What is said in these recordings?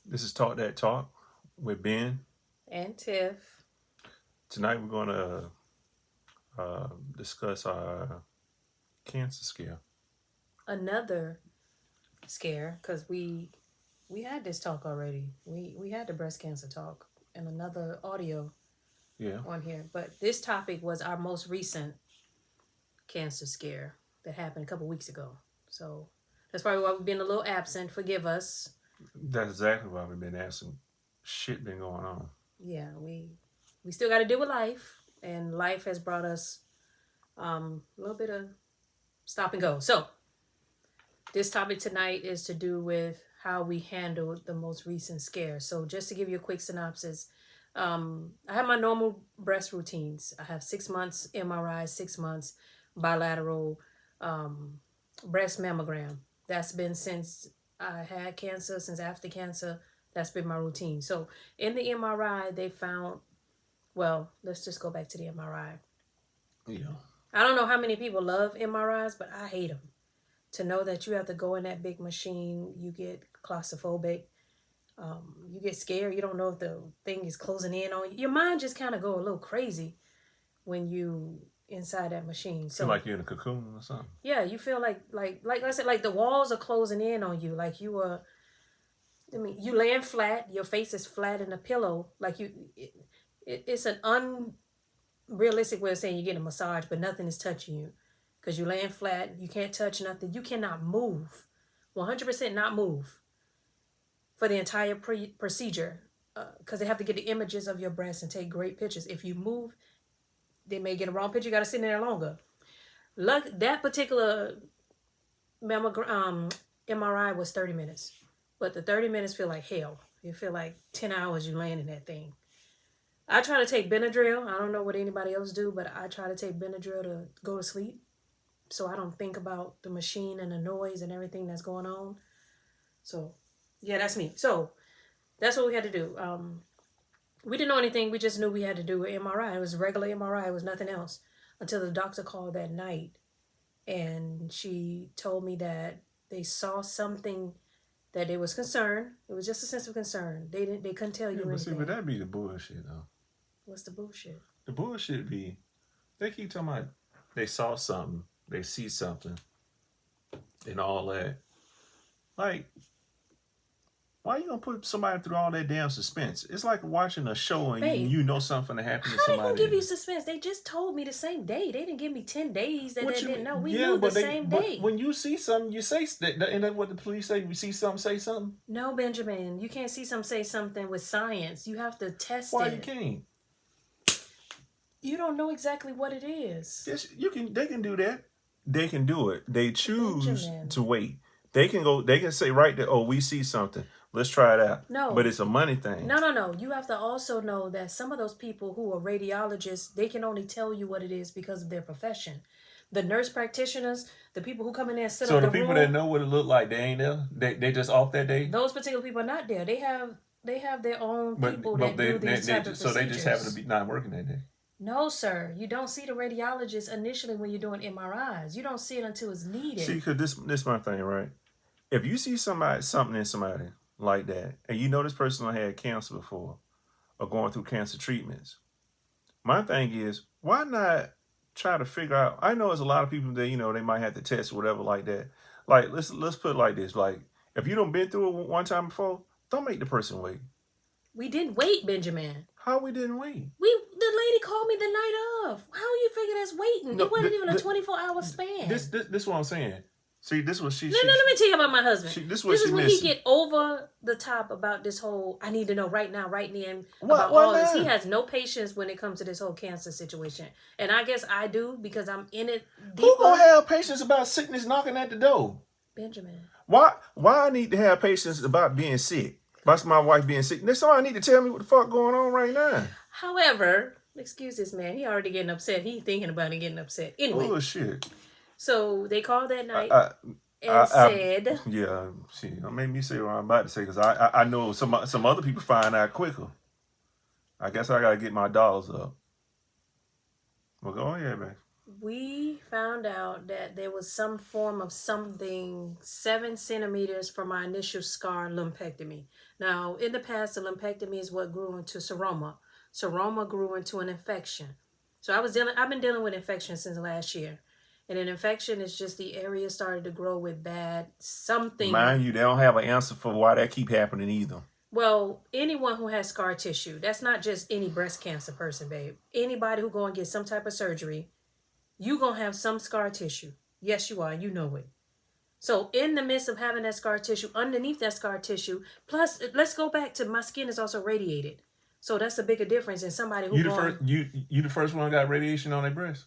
This is Talk That Talk with Ben. And Tiff. Tonight we're going to discuss our cancer scare. Another scare because we had this talk already. We had the breast cancer talk and another audio Yeah, on here. But this topic was our most recent cancer scare that happened a couple weeks ago. So that's probably why we've been a little absent. Forgive us. that's exactly why we've been asking. Shit been going on. Yeah, we still got to deal with life, and life has brought us a little bit of stop and go. So this topic tonight is to do with how we handled the most recent scare. So, just to give you a quick synopsis, I have my normal breast routines. I have 6 months MRI, 6 months bilateral um, breast mammogram. That's been since I had cancer, since after cancer. That's been my routine. So, in the MRI, they found, well, let's just go back to the MRI. Yeah. I don't know how many people love MRIs, but I hate them to know that you have to go in that big machine, you get claustrophobic, you get scared, you don't know if the thing is closing in on you. Your mind just kind of go a little crazy when you inside that machine. Feel So like you're in a cocoon or something. yeah, you feel like I said, like the walls are closing in on you, like you are. I mean, you laying flat, your face is flat in a pillow, like it's an unrealistic way of saying you're getting a massage, but nothing is touching you because you're laying flat. You can't touch nothing. You cannot move. 100% not move for the entire procedure because they have to get the images of your breast and take great pictures. If you move, they may get a wrong picture. You got to sit in there longer. Look, that particular MRI was 30 minutes, but the 30 minutes feel like hell. You feel like 10 hours you laying in that thing. I try to take Benadryl. I don't know what anybody else do, but I try to take Benadryl to go to sleep so I don't think about the machine and the noise and everything that's going on. So, yeah, that's me. So, that's what we had to do. We didn't know anything. We just knew we had to do an MRI. It was a regular MRI. It was nothing else until the doctor called that night, and she told me that they saw something that they was concerned. It was just a sense of concern. They didn't. They couldn't tell Yeah, you but see, but anything. that be the bullshit though. What's the bullshit? The bullshit be they keep talking about they saw something, they see something, and all that. Like, why you gonna put somebody through all that damn suspense? It's like watching a show and Babe, you know something to happen to how they gonna give somebody. you suspense? They just told me the same day. They didn't give me 10 days that What they you didn't mean? know. We Yeah, knew the but same day. when you see something, you say that. Ain't that what the police say? You see something, say something. No, Benjamin, you can't see some say something with science. You have to test Why you it. can't? You don't know exactly what it is. Yes, you can. They can do that. They can do it. They choose Benjamin. to wait. They can go. They can say right there. Oh, we see something. Let's try it out. But No, it's a money thing. no. You have to also know that some of those people who are radiologists, they can only tell you what it is because of their profession. The nurse practitioners, the people who come in there and sit So up the the people that room, know what it look like, they ain't there. They just off that day. those particular people are not there. They have their own people But that do these type of so they just happen to procedures. be not working that day. No, sir. You don't see the radiologist initially when you're doing MRIs. You don't see it until it's See, needed. because this my thing, right? If you see something in somebody like that, and you know this person had cancer before or going through cancer treatments, my thing is why not try to figure out? I know there's a lot of people that they might have to test or whatever like that. Like let's put it like this: like if you don't been through it one time before, don't make the person wait. We didn't wait, Benjamin. How we didn't wait? The lady called me the night of. How you figure that's waiting? It No, wasn't even a 24-hour span. this what I'm saying. See, this was No, let me tell you about my husband. this what This she is when he missing. get over the top about this whole I need to know right now, right then about Why all this. He not? has no patience when it comes to this whole cancer situation. And I guess I do because I'm in it Who deeper. gonna have patience about sickness knocking at the door? Benjamin. Why I need to have patience about being sick? About my wife being sick. There's somebody need to tell me what the fuck going on right now. However, excuse this man. He already getting upset. He thinking about it getting upset. Anyway, Bullshit. so they called that I, night I, and said, yeah. See, it made me say what I'm about to say because I know some other people find out quicker. I guess I gotta get my dollars up. Well, go ahead, man. We found out that there was some form of something 7 centimeters from my initial scar lumpectomy. Now, in the past, the lumpectomy is what grew into seroma. Seroma grew into an infection. So I've been dealing with infection since last year. And an infection is just the area started to grow with bad something. Mind you, they don't have an answer for why that keep happening either. Well, anyone who has scar tissue, that's not just any breast cancer person, babe. Anybody who go and get some type of surgery, you gonna have some scar tissue. Yes, you are. You know it. So in the midst of having that scar tissue, underneath that scar tissue, plus let's go back to my skin is also radiated. So that's a bigger difference in somebody who You the first going. you the first one got radiation on their breast.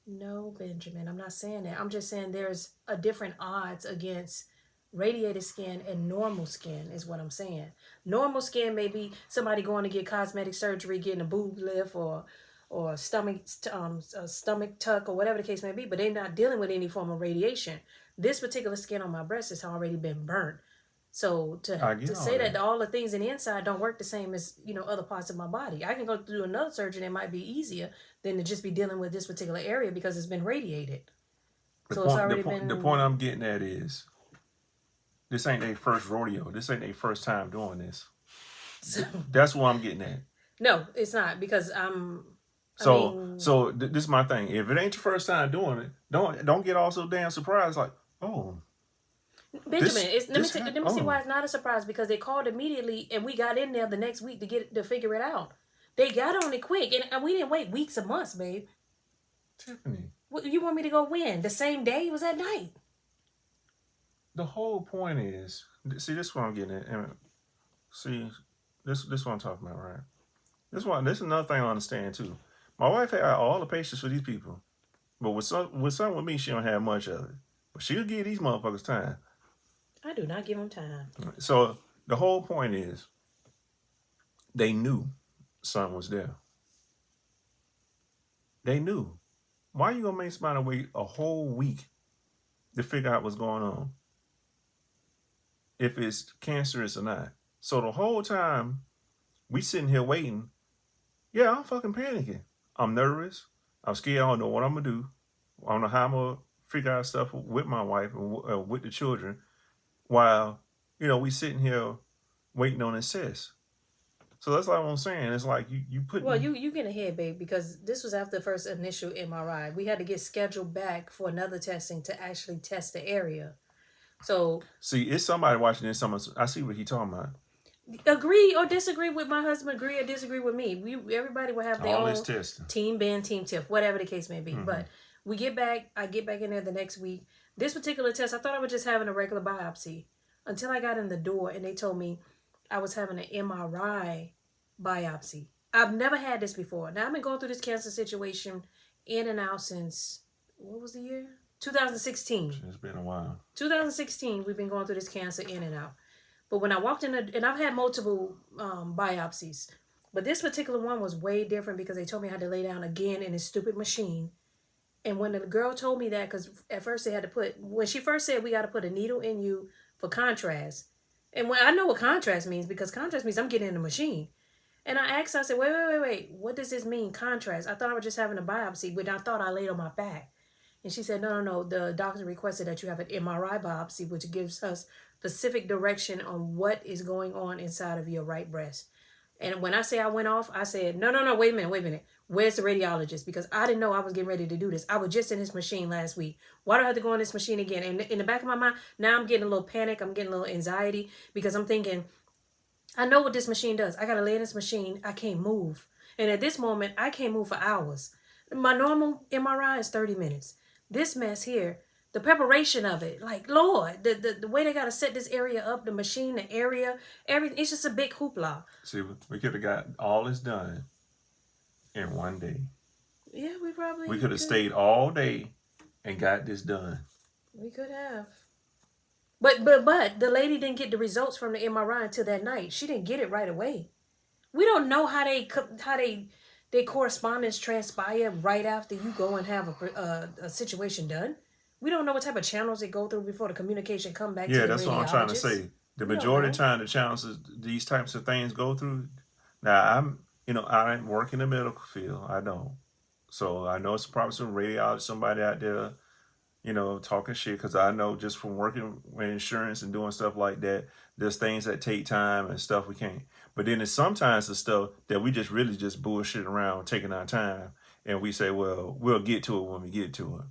No, Benjamin, I'm not saying that. I'm just saying there's a different odds against radiated skin and normal skin is what I'm saying. Normal skin may be somebody going to get cosmetic surgery, getting a boob lift or a stomach tuck or whatever the case may be, but they're not dealing with any form of radiation. This particular skin on my breast has already been burnt. So I to get all say that that. all the things in the inside don't work the same as other parts of my body, I can go through another surgery that might be easier than to just be dealing with this particular area because it's been radiated. The So it's point the already point the point been. I'm getting at is this ain't their first rodeo. This ain't their first time doing this. So, That's what I'm getting at. no, it's not because I So mean, so this is my thing. If it ain't your first time doing it, don't get all so damn surprised. Like, oh, Benjamin, this it's this let happened. me see why Oh, it's not a surprise because they called immediately and we got in there the next week to figure it out. They got on it quick and we didn't wait weeks or months, babe. Tiffany. What you want me to go when? The same day? It was at night. The whole point is, see, this is what I'm getting at. And see, this what I'm talking about, right? This is another thing I understand too. My wife had all the patience for these people, but with some with me, she don't have much of it. But she'll give these motherfuckers time. I do not give them time. So the whole point is, they knew something was there. They knew. Why you gonna make somebody wait a whole week to figure out what's going on if it's cancerous or not? So the whole time we sitting here waiting, yeah, I'm fucking panicking. I'm nervous. I'm scared. I don't know what I'm gonna do. I don't know how I'm gonna figure out stuff with my wife and with the children while we sitting here waiting on assist. So that's like what I'm saying. It's like you Well, putting. you get ahead, babe, because this was after the first initial MRI. We had to get scheduled back for another testing to actually test the area. So See, it's somebody watching this. Someone, I see what he talking about. agree or disagree with my husband, agree or disagree with me. Everybody will have their All this own testing. team band, team tip, whatever the case may be. Mm-hmm. But I get back in there the next week. This particular test, I thought I was just having a regular biopsy until I got in the door and they told me I was having an MRI biopsy. I've never had this before. Now I've been going through this cancer situation in and out since what was the year? 2016. It's been a while. 2016, we've been going through this cancer in and out. But when I walked in, and I've had multiple biopsies, but this particular one was way different because they told me I had to lay down again in this stupid machine. And when the girl told me that, because at first they had to when she first said we got to put a needle in you for contrast, and when I know what contrast means because contrast means I'm getting in the machine. And I asked her, I said, wait, what does this mean, contrast? I thought I was just having a biopsy, but I thought I laid on my back. And she said, no. The doctor requested that you have an MRI biopsy, which gives us specific direction on what is going on inside of your right breast. And when I say I went off, I said, no, wait a minute. Where's the radiologist? Because I didn't know I was getting ready to do this. I was just in this machine last week. Why do I have to go in this machine again? And in the back of my mind, now I'm getting a little panic. I'm getting a little anxiety because I'm thinking, I know what this machine does. I got to lay in this machine. I can't move. And at this moment, I can't move for hours. My normal MRI is 30 minutes. This mess here, the preparation of it, like, Lord, the way they got to set this area up, the machine, the area, everything, it's just a big hoopla. See, we could have got all this done in one day. Yeah, we We probably could have could. stayed all day and got this done. We could have. But the lady didn't get the results from the MRI until that night. She didn't get it right away. We don't know how they correspondence transpire right after you go and have a situation done. We don't know what type of channels they go through before the communication come back to Yeah, the that's what I'm trying to radiologist. say. The We don't majority of know. the time, the challenges these types of things go through. Now, I don't work in the medical field. I don't. So I know it's probably some radiologist, somebody out there, talking shit. Because I know just from working with insurance and doing stuff like that, there's things that take time and stuff we can't. But then there's sometimes the stuff that we just really just bullshit around, taking our time, and we say, well, we'll get to it when we get to it.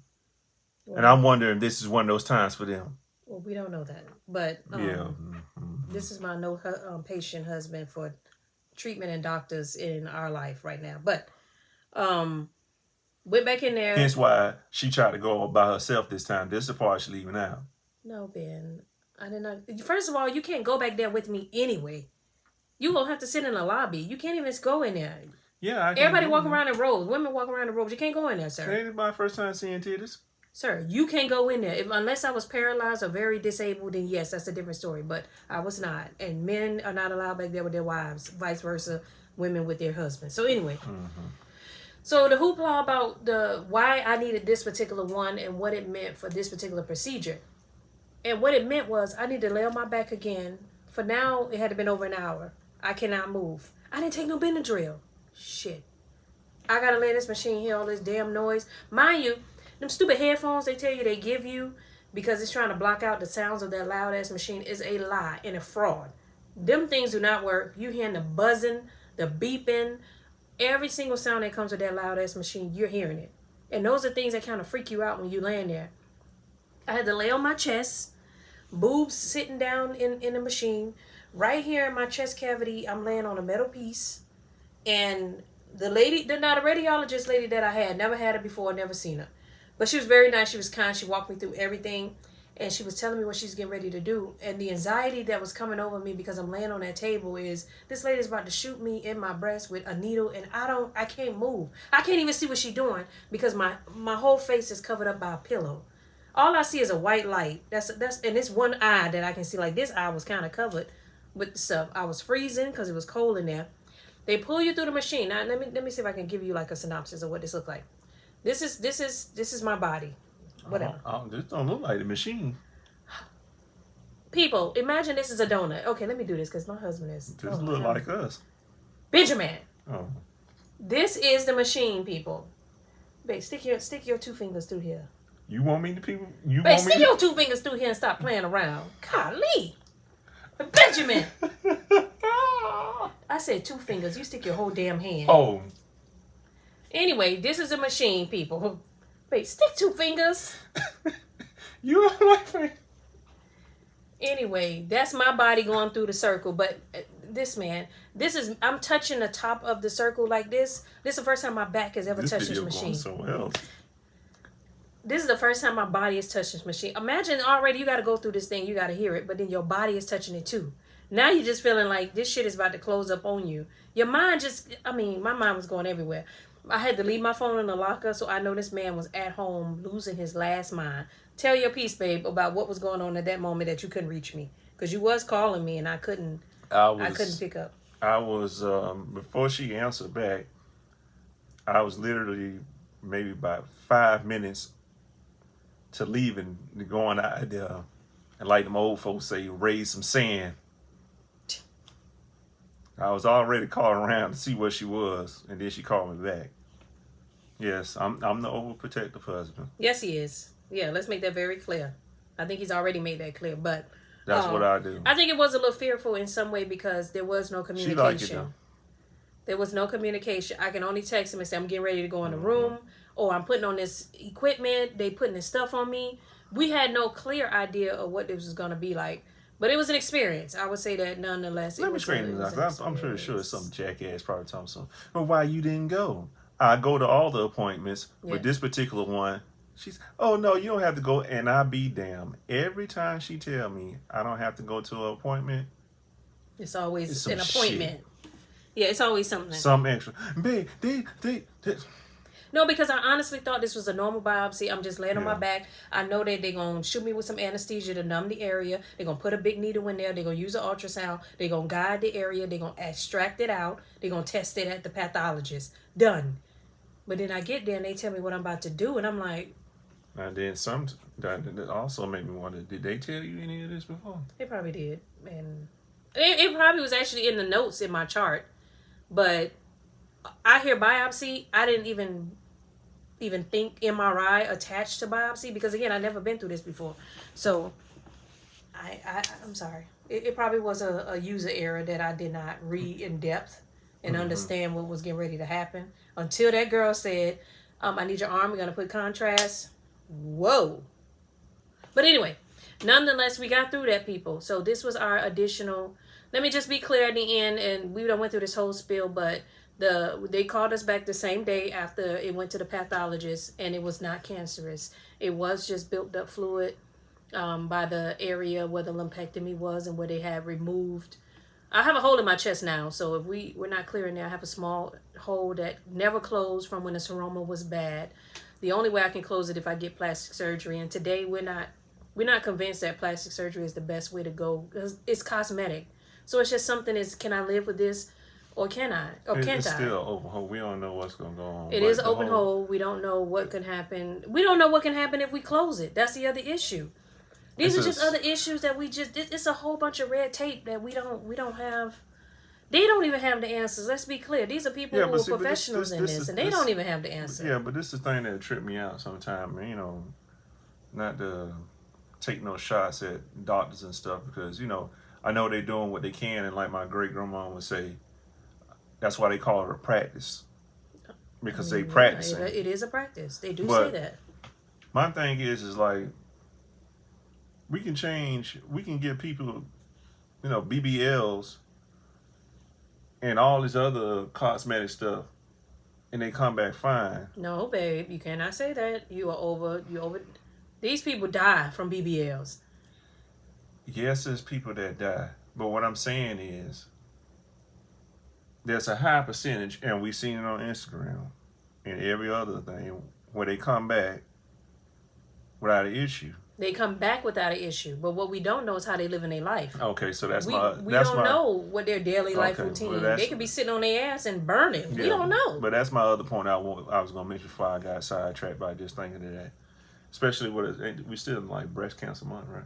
And Well, I'm wondering if this is one of those times for them. well, we don't know that, but Yeah. this is my no patient husband for treatment and doctors in our life right now. But um, went back in there. Hence why she tried to go all by herself this time. This is the part she's leaving out. No, Ben, I did not. First of all, you can't go back there with me anyway. You gonna have to sit in the lobby. You can't even go in there. Yeah, I can't Everybody go walk in around in rows. Women walk around in rows. You can't go in there, sir. there. Ain't my first time seeing titties. Sir, you can't go in there. Unless I was paralyzed or very disabled, then yes, that's a different story. But I was not. And men are not allowed back there with their wives. Vice versa, women with their husbands. So anyway. So the hoopla about the why I needed this particular one and what it meant for this particular procedure. And what it meant was I need to lay on my back again. For now, it had been over an hour. I cannot move. I didn't take no Benadryl. Shit. I gotta lay in this machine, hear all this damn noise. Mind you, them stupid headphones they tell you they give you because it's trying to block out the sounds of that loud ass machine is a lie and a fraud. Them things do not work. You hearing the buzzing, the beeping, every single sound that comes with that loud ass machine, you're hearing it. And those are things that kind of freak you out when you laying there. I had to lay on my chest, boobs sitting down in the machine. Right here in my chest cavity, I'm laying on a metal piece. And the radiologist lady that I had, never had her before, never seen her. But she was very nice. She was kind. She walked me through everything. And she was telling me what she's getting ready to do. And the anxiety that was coming over me because I'm laying on that table is this lady's about to shoot me in my breast with a needle. And I can't move. I can't even see what she's doing because my whole face is covered up by a pillow. All I see is a white light. That's and it's one eye that I can see. Like this eye was kind of covered with stuff. I was freezing because it was cold in there. They pull you through the machine. Now let me see if I can give you like a synopsis of what this looked like. This is my body. Whatever. This don't look like the machine. People, imagine this is a donut. Okay, let me do this because my husband is. This look like us. Benjamin. Oh. This is the machine, people. Babe, stick your two fingers through here. You want me to people? You Babe, want me stick your two fingers through here and stop playing around. Golly. Benjamin. I said two fingers. You stick your whole damn hand. Oh. Anyway, this is a machine, people. Wait, stick two fingers. You don't like me. Anyway, that's my body going through the circle. But I'm touching the top of the circle like this. This is the first time my back has ever touched this machine. This is the first time my body has touched this machine. Imagine already you got to go through this thing. You got to hear it. But then your body is touching it too. Now you're just feeling like this shit is about to close up on you. Your mind my mind was going everywhere. I had to leave my phone in the locker, so I know this man was at home losing his last mind. Tell your piece, babe, about what was going on at that moment that you couldn't reach me. Because you was calling me and I couldn't pick up. I was, before she answered back, I was literally maybe about 5 minutes to leaving, going out there, and like them old folks say, raise some sand. I was already calling around to see where she was, and then she called me back. Yes, I'm the overprotective husband. Yes, he is. Yeah, let's make that very clear. I think he's already made that clear, but that's what I do. I think it was a little fearful in some way because there was no communication. She liked it though. There was no communication. I can only text him and say I'm getting ready to go in the room, or I'm putting on this equipment. They putting this stuff on me. We had no clear idea of what this was going to be like. But it was an experience. I would say that nonetheless. Let me scream this. I'm pretty sure some jackass probably telling something. Well, why you didn't go? I go to all the appointments, but this particular one, she's, oh no, you don't have to go. And I be damn. Every time she tell me I don't have to go to an appointment, it's always an appointment. Shit. Yeah, it's always something. Some extra. Babe, they. No, because I honestly thought this was a normal biopsy. I'm just laying on my back. I know that they're going to shoot me with some anesthesia to numb the area. They're going to put a big needle in there. They're going to use an ultrasound. They're going to guide the area. They're going to extract it out. They're going to test it at the pathologist. Done. But then I get there and they tell me what I'm about to do. And I'm like... And then that also made me wonder, did they tell you any of this before? They probably did. And it probably was actually in the notes in my chart. But I hear biopsy. I didn't even even think MRI attached to biopsy, because again, I never been through this before. So I'm sorry. It probably was a user error that I did not read in depth and Mm-hmm. understand what was getting ready to happen until that girl said, I need your arm. We're going to put contrast. Whoa. But anyway, nonetheless, we got through that, people. So this was our additional. Let me just be clear at the end, and we don't went through this whole spiel, but they called us back the same day after it went to the pathologist, and it was not cancerous. It was just built up fluid by the area where the lumpectomy was and where they had removed. I have a hole in my chest now, so if we're not clear in there, I have a small hole that never closed from when the seroma was bad. The only way I can close it if I get plastic surgery, and today we're not convinced that plastic surgery is the best way to go because it's cosmetic. So it's just something is, can I live with this, or can I, or can't It's I? still open hole. We don't know what's gonna go on, It is but an the open whole hole. We don't know what can happen. We don't know what can happen if we close it. That's the other issue. These it's are a just other issues that we just. It's a whole bunch of red tape that we don't have. They don't even have the answers. Let's be clear. These are people yeah, who but are see, but professionals in this this, is and they don't this even have the answer. yeah, but this is the thing that tripped me out sometimes. Not to take no shots at doctors and stuff because I know they're doing what they can, and like my great grandma would say, that's why they call it a practice I because they mean, yeah, it, practicing. it is a practice. They do say But that. my thing is like we can give people BBLs and all this other cosmetic stuff, and they come back fine. No, babe, you cannot say that. You over. These people die from BBLs. Yes, there's people that die, but what I'm saying is there's a high percentage, and we've seen it on Instagram and every other thing where they come back without an issue. They come back without an issue, but what we don't know is how they live in their life. Okay, so We that's don't my know what their daily life okay. Well, routine. They that's could be sitting on their ass and burning. We yeah, don't know. but that's my other point. I was gonna mention before I got sidetracked by just thinking of that. Especially we still in like breast cancer month, right?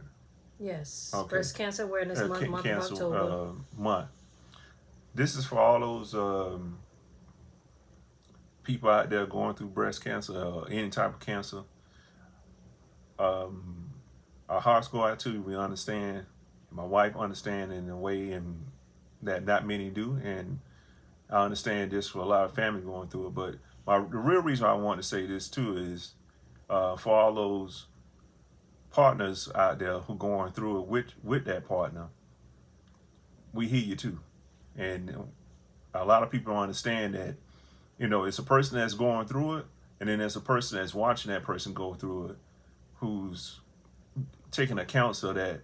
Yes, Okay, breast cancer awareness month, month of cancer October. month. This is for all those people out there going through breast cancer or any type of cancer. Um, our hearts go out to you. We understand. My wife understands in a way and that not many do, and I understand this for a lot of family going through it. But the real reason I want to say this too is for all those partners out there who going through it with that partner, we hear you too, and a lot of people don't understand that it's a person that's going through it, and then there's a person that's watching that person go through it, who's taking account so that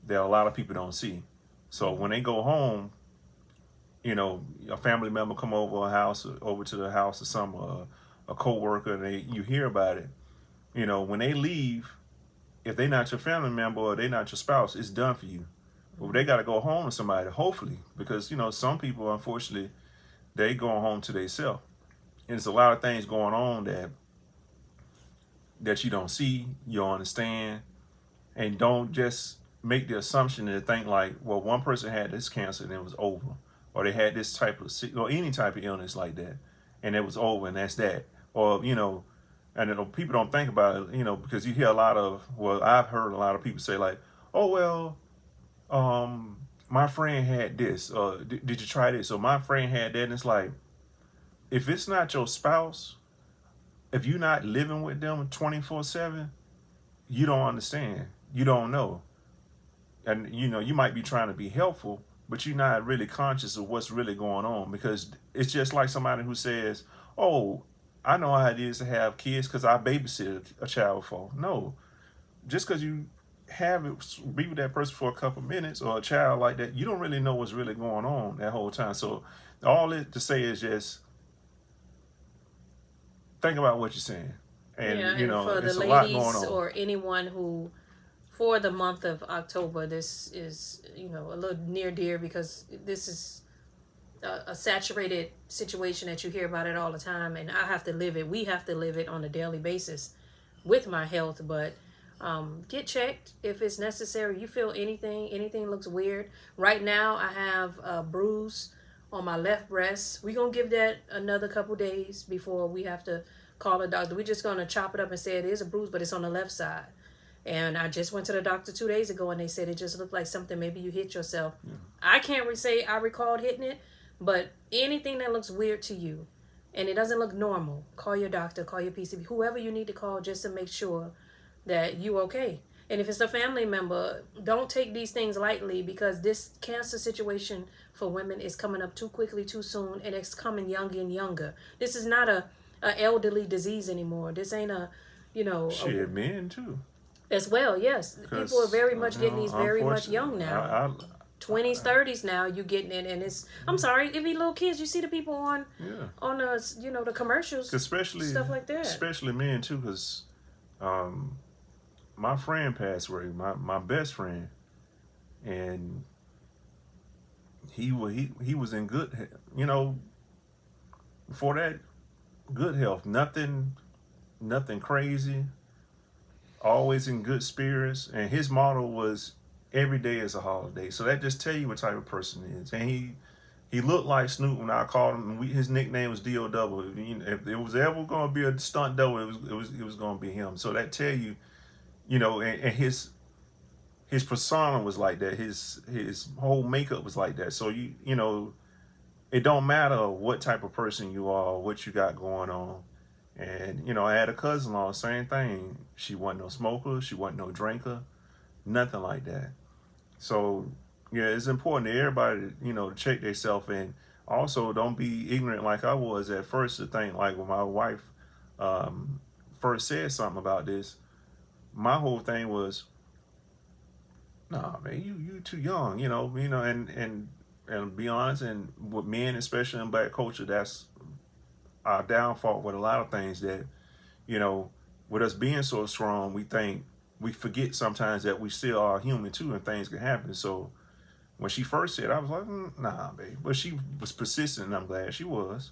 a lot of people don't see. So when they go home, a family member come over to the house, or some a coworker, and you hear about it. When they leave, if they're not your family member or they're not your spouse, it's done for you. But they got to go home to somebody, hopefully, because some people, unfortunately, they going home to themselves. And there's a lot of things going on that you don't see, you don't understand, and don't just make the assumption and think like, well, one person had this cancer and it was over, or they had this type of or any type of illness like that, and it was over, and that's that. Or and people don't think about it, because you hear a lot of, well, I've heard a lot of people say like, oh well, my friend had this, or did you try this? So my friend had that, and it's like, if it's not your spouse, if you're not living with them 24/7, you don't understand. You don't know. And you might be trying to be helpful, but you're not really conscious of what's really going on, because it's just like somebody who says, oh, I know how it is to have kids because I babysitted a child before. No, just because you be with that person for a couple minutes or a child like that, you don't really know what's really going on that whole time. So all it to say is just think about what you're saying. Yeah, And and for the it's a lot going ladies on. or anyone who, for the month of October, this is a little near dear because this is a saturated situation that you hear about it all the time, and I have to live it. We have to live it on a daily basis with my health. But get checked if it's necessary. You feel anything looks weird right now. I have a bruise on my left breast. We're gonna give that another couple days before we have to call a doctor. We're just going to chop it up and say it is a bruise, but it's on the left side. And I just went to the doctor 2 days ago, and they said it just looked like something maybe you hit yourself. Yeah. I can't say I recalled hitting it, but anything that looks weird to you and it doesn't look normal, call your doctor, call your PCP, whoever you need to call just to make sure that you okay. And if it's a family member, don't take these things lightly, because this cancer situation for women is coming up too quickly, too soon, and it's coming younger and younger. This is not a elderly disease anymore. This ain't a, you know, Shit, men too. as well. Yes, people are Because very much getting these very much unfortunately, young now. I 20s, 30s now, you getting it, and it's. I'm sorry, it be little kids. You see the people yeah, on the the commercials, stuff like that. especially men too. Because um, my friend passed away, my best friend, and he was in good, for that, good health. Nothing crazy. Always in good spirits, and his motto was every day is a holiday. So that just tell you what type of person he is. And he looked like Snoop when I called him. His nickname was D.O. If it was ever going to be a stunt double, it was going to be him. So that tell you, and his persona was like that. His whole makeup was like that. So it don't matter what type of person you are, what you got going on. And I had a cousin-in-law, same thing. She wasn't no smoker, she wasn't no drinker, nothing like that. So yeah, it's important to everybody to check themselves, and also don't be ignorant like I was at first, to think like when my wife um, first said something about this. My whole thing was, nah, man, you too young, and be honest, and with men, especially in black culture, that's our downfall with a lot of things, that you know, with us being so strong, we forget sometimes that we still are human too, and things can happen. So when she first said, I was like, nah, babe. But she was persistent, and I'm glad she was.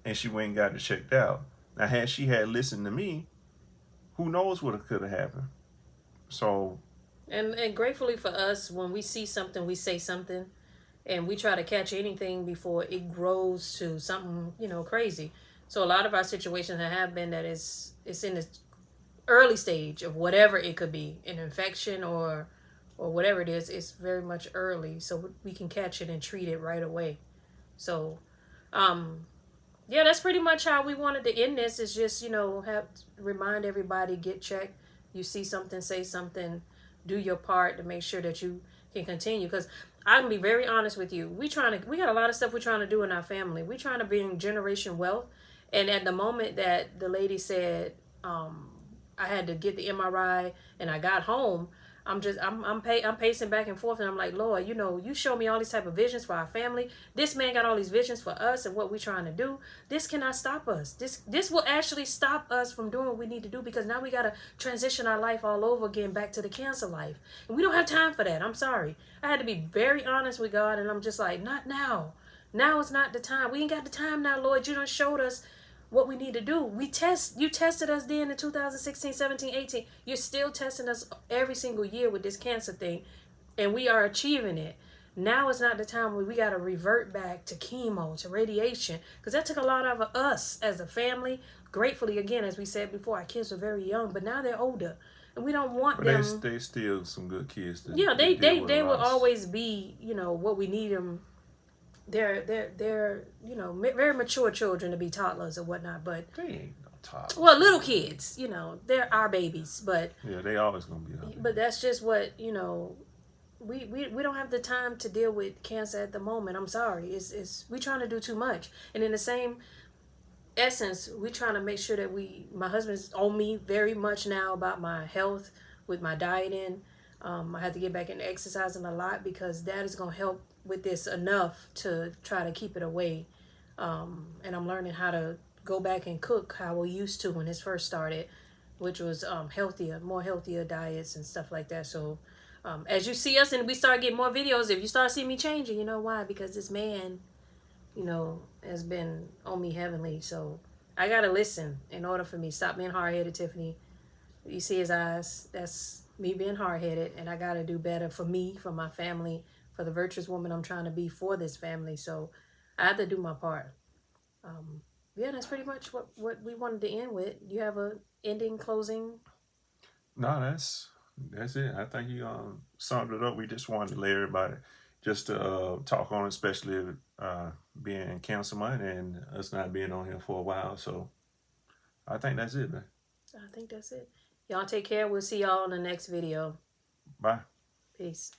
And she went and got it checked out. Now, had she had listened to me, who knows what could have happened. So, And gratefully for us, when we see something, we say something, and we try to catch anything before it grows to something crazy. So a lot of our situations have been that it's in the early stage of whatever it could be, an infection or whatever it is. It's very much early, so we can catch it and treat it right away. So um yeah, that's pretty much how we wanted to end this. Is just have remind everybody, get checked. You see something, say something, do your part to make sure that you can continue. Because I can be very honest with you, we got a lot of stuff we're trying to do in our family. We're trying to bring generation wealth, and at the moment that the lady said, I had to get the MRI and I got home, I'm pacing back and forth, and I'm like, Lord, you show me all these type of visions for our family. This man got all these visions for us and what we're trying to do. This cannot stop us. This will actually stop us from doing what we need to do, because now we gotta transition our life all over again back to the cancer life. And we don't have time for that. I'm sorry. I had to be very honest with God, and I'm just like, not now. Now is not the time. We ain't got the time now, Lord. You done showed us what we need to do. You tested us then in 2016, 17, 18. You're still testing us every single year with this cancer thing, and we are achieving it. Now is not the time where we got to revert back to chemo, to radiation, because that took a lot of us as a family. Gratefully, again, as we said before, our kids were very young, but now they're older, and we don't want but them. they still some good kids Yeah, to they deal they with a they will loss. always be what we need them. They're very mature children to be toddlers or whatnot, but They ain't no well, toddlers, little man. kids, they're our babies, Yeah, they always gonna be out but there. that's just what we don't have the time to deal with cancer at the moment. I'm sorry, it's we trying to do too much, and in the same essence, we trying to make sure that my husband's on me very much now about my health with my dieting. I have to get back into exercising a lot, because that is going to help with this enough to try to keep it away. And I'm learning how to go back and cook how we used to when this first started, which was more healthier diets and stuff like that. So as you see us and we start getting more videos, if you start seeing me changing, you know why? Because this man has been on me heavenly. So I gotta listen in order for me. Stop being hard headed, Tiffany. You see his eyes. That's me being hard headed, and I gotta do better for me, for my family, for the virtuous woman I'm trying to be for this family. So I have to do my part. Yeah, that's pretty much what we wanted to end with. You have a ending, closing? No, that's it. I think you summed it up. We just wanted to let everybody just to talk on it, especially being Council month and us not being on here for a while. So I think that's it, man. I think that's it. Y'all take care. We'll see y'all in the next video. Bye. Peace.